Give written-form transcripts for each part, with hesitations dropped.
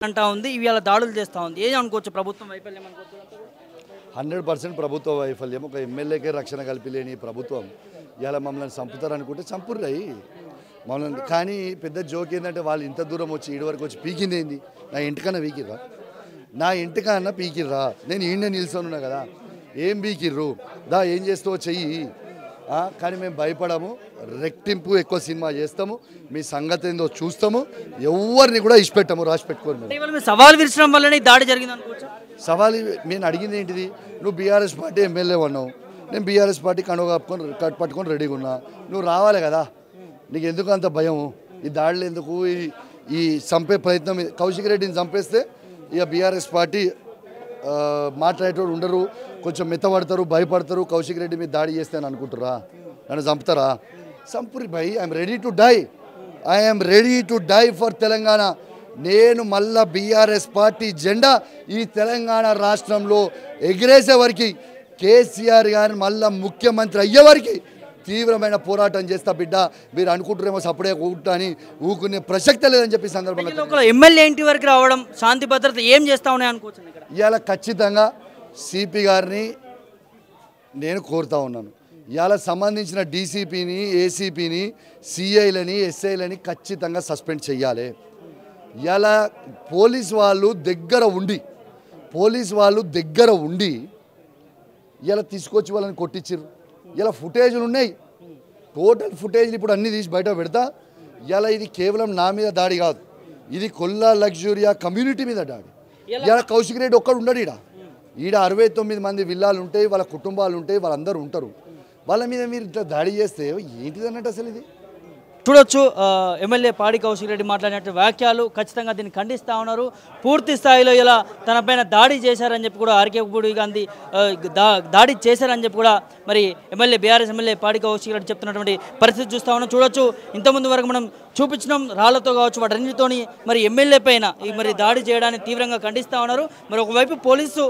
అంటా ఉంది ఇవాళ దాడులు చేస్తూ ఉంది ఏం అనుకోవచ్చు ప్రభుత్వం వైఫల్యం అనుకోవచ్చు 100% ప్రభుత్వ వైఫల్యం. ఒక ఎమ్మెల్యేకే రక్షణ కల్పిలేని ప్రభుత్వం ఇలా మమ్మల్ని చంపుతారనుకుంటే చంపుర్రయి మమ్మల్ని. కానీ పెద్ద జోక్ ఏంటంటే వాళ్ళు ఇంత దూరం వచ్చి ఈడి వరకు వచ్చి పీకింది ఏంది? నా ఇంటికన్నా పీకిర్రా? నా ఇంటికన్నా పీకిర్రా? నేను ఈయన నిల్చొని ఉన్నా కదా, ఏం పీకిర్రు? దా ఏం చేస్తావో చెయ్యి. కానీ మేము భయపడము, రెట్టింపు ఎక్కువ సినిమా చేస్తాము, మీ సంగతి ఏందో చూస్తాము, ఎవరిని కూడా ఇష్టపెట్టాము. రాసి పెట్టుకోండి. సవాల్ విరచడం వల్లనే దాడి జరిగింది అనుకోవచ్చు. సవాల్ నేను అడిగింది ఏంటిది? నువ్వు బీఆర్ఎస్ పార్టీ ఎమ్మెల్యే ఉన్నావు, నేను బీఆర్ఎస్ పార్టీ కండువ పట్టుకొని రెడీగా ఉన్నా, నువ్వు రావాలి కదా. నీకు ఎందుకు అంత భయం? ఈ దాడులు ఎందుకు? ఈ చంపే ప్రయత్నం, కౌశిక్ రెడ్డిని చంపేస్తే ఇక బీఆర్ఎస్ పార్టీ మాట్లాడేటోడు ఉండరు, కొంచెం మెత్తపడతారు, భయపడతారు. కౌశిక్ రెడ్డి మీద దాడి చేస్తే అని అనుకుంటారా? నన్ను చంపుతారా? చంపురి భయ్. I'm ready to die. I'm ready to die for Telangana. నేను మళ్ళా బీఆర్ఎస్ పార్టీ జెండా ఈ తెలంగాణ రాష్ట్రంలో ఎగిరేసే వరకు, కేసీఆర్ గారిని మళ్ళా ముఖ్యమంత్రి అయ్యే వరకు తీవ్రమైన పోరాటం చేస్తా బిడ్డ. మీరు అనుకుంటారేమో సపడే ఊట అని ఊకునే ప్రసక్తే లేదని చెప్పి సందర్భంగా ఎమ్మెల్యే ఇంటి వరకు రావడం, శాంతి భద్రత ఏం చేస్తా ఉన్నాయి అనుకోవచ్చు. ఇవాళ ఖచ్చితంగా సిపి గారిని నేను కోరుతా ఉన్నాను. ఇవాళ సంబంధించిన డీసీపీని, ఏసీపీని, సిఐలని, ఎస్ఐలని ఖచ్చితంగా సస్పెండ్ చేయాలి. ఇలా పోలీస్ వాళ్ళు దగ్గర ఉండి ఇలా తీసుకొచ్చి వాళ్ళని కొట్టించారు. ఇలా ఫుటేజ్లు ఉన్నాయి, టోటల్ ఫుటేజ్లు ఇప్పుడు అన్నీ తీసి బయట పెడతా. ఇలా ఇది కేవలం నా మీద దాడి కాదు, ఇది కొల్లా లగ్జూరియా కమ్యూనిటీ మీద దాడి. ఇలా కౌశిక్ రెడ్డి ఒక్కడు ఉండడు. ఈడ 69 మంది విల్లాలు ఉంటాయి, వాళ్ళ కుటుంబాలు ఉంటాయి, వాళ్ళందరూ ఉంటారు. వాళ్ళ మీద మీరు ఇట్లా దాడి చేస్తే ఏంటిది అన్నట్టు అసలు ఇది? చూడొచ్చు ఎమ్మెల్యే పాడి కౌశిక్ రెడ్డి మాట్లాడినట్టు వ్యాఖ్యలు ఖచ్చితంగా దీన్ని ఖండిస్తూ ఉన్నారు. పూర్తి స్థాయిలో ఇలా తనపైన దాడి చేశారని చెప్పి కూడా ఆర్కే గాంధీ దాడి చేశారని చెప్పి కూడా మరి బీఆర్ఎస్ ఎమ్మెల్యే పాడి కౌశిక్ రెడ్డి చెప్తున్నటువంటి పరిస్థితి చూస్తూ ఉన్నాం. చూడొచ్చు ఇంతకుముందు వరకు మనం చూపించడం రాళ్లతో కావచ్చు, వాటన్నిటితోని మరి ఎమ్మెల్యే పైన మరి దాడి చేయడాన్ని తీవ్రంగా ఖండిస్తూ ఉన్నారు. మరి ఒకవైపు పోలీసు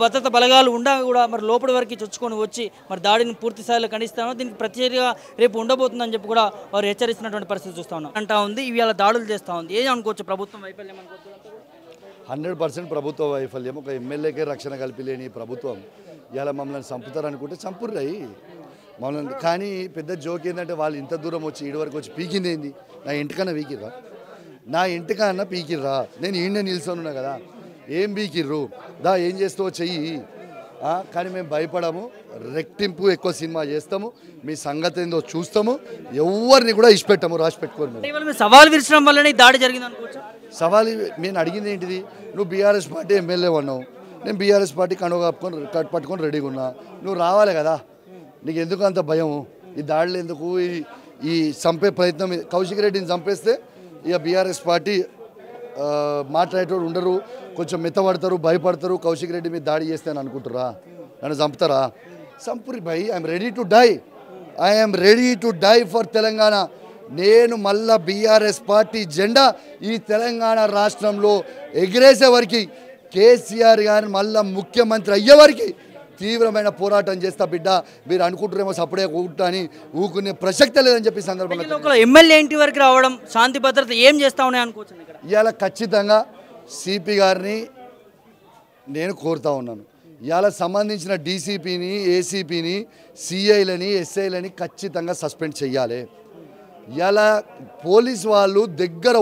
భద్రత బలగాలు ఉండగా కూడా మరి లోపలి వరకు చొచ్చుకొని వచ్చి మరి దాడిని పూర్తి స్థాయిలో ఖండిస్తూ ఉన్నారు. దీనికి ప్రత్యేకంగా రేపు ఉండబోతుందని చెప్పి కూడా వారు హెచ్చరిస్తున్నటువంటి పరిస్థితి చూస్తూ ఉన్నాం. అంటా ఉంది ఇవాళ దాడులు చేస్తూ ఉంది ఏం అనుకోవచ్చు ప్రభుత్వం వైఫల్యం అనుకోవచ్చు. 100% ప్రభుత్వ వైఫల్యం. ఒక ఎమ్మెల్యేకే రక్షణ కల్పిలేని ప్రభుత్వం ఇలా మమ్మల్ని చంపుతారనుకుంటే చంపుర్రయి మమ్మల్ని. కానీ పెద్ద జోక్ ఏంటంటే వాళ్ళు ఇంత దూరం వచ్చి ఈడి వరకు వచ్చి పీకింది ఏంది? నా ఇంటికన్నా పీకిర్రా? నా ఇంటికన్నా పీకిర్రా? నేను ఈయన నిల్చొని ఉన్నా కదా, ఏం పీకిర్రు? దా ఏం చేస్తావో చెయ్యి. కానీ మేము భయపడము, రెట్టింపు ఎక్కువ సినిమా చేస్తాము, మీ సంగతి ఏందో చూస్తాము, ఎవరిని కూడా ఇష్టపెట్టాము. రాసి పెట్టుకోండి. సవాల్ విరచడం వల్లనే దాడి జరిగింది అనుకోవచ్చు. సవాల్ నేను అడిగింది ఏంటిది? నువ్వు బీఆర్ఎస్ పార్టీ ఎమ్మెల్యే ఉన్నావు, నేను బీఆర్ఎస్ పార్టీ కండువ పట్టుకొని రెడీగా ఉన్నా, నువ్వు రావాలి కదా. నీకు ఎందుకు అంత భయం? ఈ దాడులు ఎందుకు? ఈ చంపే ప్రయత్నం, కౌశిక్ రెడ్డిని చంపేస్తే ఇక బీఆర్ఎస్ పార్టీ మాట్లాడేటోడు ఉండరు, కొంచెం మెత్తపడతారు, భయపడతారు. కౌశిక్ రెడ్డి మీద దాడి చేస్తే అని అనుకుంటారా? నన్ను చంపుతారా? చంపురి భయ్. I'm ready to die. I'm ready to die for Telangana. నేను మళ్ళా బీఆర్ఎస్ పార్టీ జెండా ఈ తెలంగాణ రాష్ట్రంలో ఎగిరేసే వరకు, కేసీఆర్ గారిని మళ్ళా ముఖ్యమంత్రి అయ్యే వరకు తీవ్రమైన పోరాటం చేస్తా బిడ్డ. మీరు అనుకుంటారేమో సపడే ఊట అని ఊకునే ప్రసక్తే లేదని చెప్పి సందర్భంగా ఎమ్మెల్యే ఇంటి వరకు రావడం, శాంతి భద్రత ఏం చేస్తా ఉన్నాయి అనుకోవచ్చు. ఇవాళ ఖచ్చితంగా సిపి గారిని నేను కోరుతా ఉన్నాను. ఇవాళ సంబంధించిన డీసీపీని, ఏసీపీని, సిఐలని, ఎస్ఐలని ఖచ్చితంగా సస్పెండ్ చేయాలి. ఇవాళ పోలీస్ వాళ్ళు దగ్గర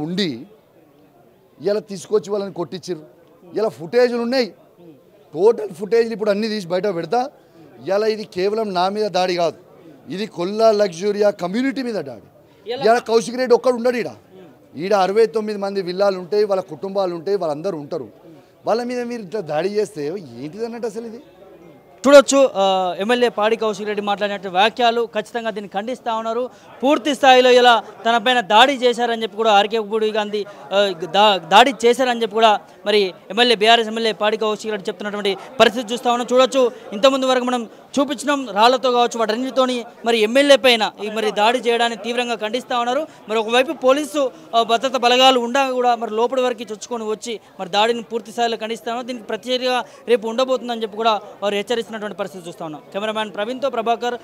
ఉండి ఇలా తీసుకొచ్చి వాళ్ళని కొట్టించారు. ఇలా ఫుటేజ్లు ఉన్నాయి, టోటల్ ఫుటేజ్లు ఇప్పుడు అన్నీ తీసి బయట పెడతా. ఇలా ఇది కేవలం నా మీద దాడి కాదు, ఇది కొల్లా లగ్జూరియా కమ్యూనిటీ మీద దాడి. ఇలా కౌశిక్ రెడ్డి ఒక్కడు ఉండడు. ఈడ 69 మంది విల్లాలు ఉంటాయి, వాళ్ళ కుటుంబాలు ఉంటాయి, వాళ్ళందరూ ఉంటారు. వాళ్ళ మీద మీరు ఇట్లా దాడి చేస్తే ఏంటిది అన్నట్టు అసలు ఇది? చూడొచ్చు ఎమ్మెల్యే పాడి కౌశిక్ రెడ్డి మాట్లాడినట్టు వ్యాఖ్యలు ఖచ్చితంగా దీన్ని ఖండిస్తూ ఉన్నారు. పూర్తి స్థాయిలో ఇలా తనపైన దాడి చేశారని చెప్పి కూడా ఆర్కే గాంధీ దాడి చేశారని చెప్పి కూడా మరి బీఆర్ఎస్ ఎమ్మెల్యే పాడి కౌశిక్ రెడ్డి చెప్తున్నటువంటి పరిస్థితి చూస్తూ ఉన్నాం. చూడొచ్చు ఇంతకుముందు వరకు మనం చూపించడం రాళ్లతో కావచ్చు, వాటన్నిటితోని మరి ఎమ్మెల్యే పైన మరి దాడి చేయడాన్ని తీవ్రంగా ఖండిస్తూ ఉన్నారు. మరి ఒకవైపు పోలీసు భద్రత బలగాలు ఉండగా కూడా మరి లోపలి వరకు చొచ్చుకొని వచ్చి మరి దాడిని పూర్తి స్థాయిలో ఖండిస్తూ ఉన్నారు. దీనికి ప్రత్యేకంగా రేపు ఉండబోతుందని చెప్పి కూడా వారు హెచ్చరిస్తున్నటువంటి పరిస్థితి చూస్తూ ఉన్నాం. కెమెరామ్యాన్ ప్రవీణ్తో ప్రభాకర్.